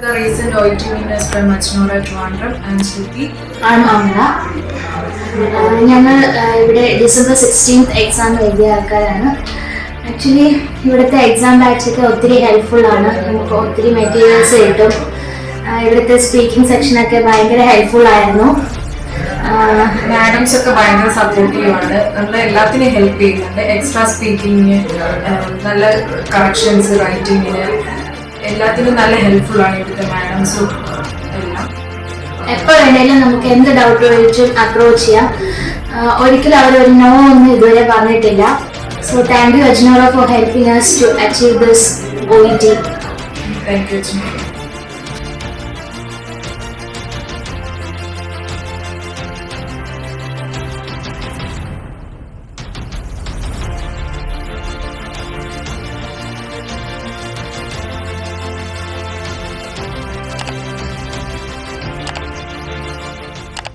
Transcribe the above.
The recent OIT winners from Achnora Trivandrum and Shruti. I'm Amna. ഞങ്ങൾ ഇവിടെ December 16th exam എഴുതിയ ആൾക്കാരാണ്. Actually ഇവിടുത്തെ എക്സാം ബാച്ചൊക്കെ ഒത്തിരി ഹെൽപ്ഫുൾ ആണ്. നമുക്ക് ഒത്തിരി മെറ്റീരിയൽസ് കിട്ടും. ഇവിടുത്തെ സ്പീക്കിംഗ് സെക്ഷനൊക്കെ ഭയങ്കര ഹെൽപ്ഫുൾ ആയിരുന്നു. മാഡംസ് ഒക്കെ ഭയങ്കര സപ്പോർട്ടീവ് ആണ്. നമ്മൾ എല്ലാത്തിനും ഹെൽപ്പ് ചെയ്യുന്നുണ്ട്. എക്സ്ട്രാ സ്പീക്കിങ്ങിന്, നല്ല കറക്ഷൻസ്, റൈറ്റിങ്ങിന് എല്ലാത്തിനും നല്ല ഹെൽപ്ഫുൾ ആണ് ഇവിടുത്തെ മാഡംസും എല്ലാം. എപ്പോൾ വേണേലും നമുക്ക് എന്ത് ഡൗട്ട് ചോദിച്ചും അപ്രോച്ച് ചെയ്യാം. ഒരിക്കലും അവരൊരു നോ ഒന്നും ഇതുവരെ പറഞ്ഞിട്ടില്ല. So thank you Ajnora for helping us to achieve this OET. Thank you.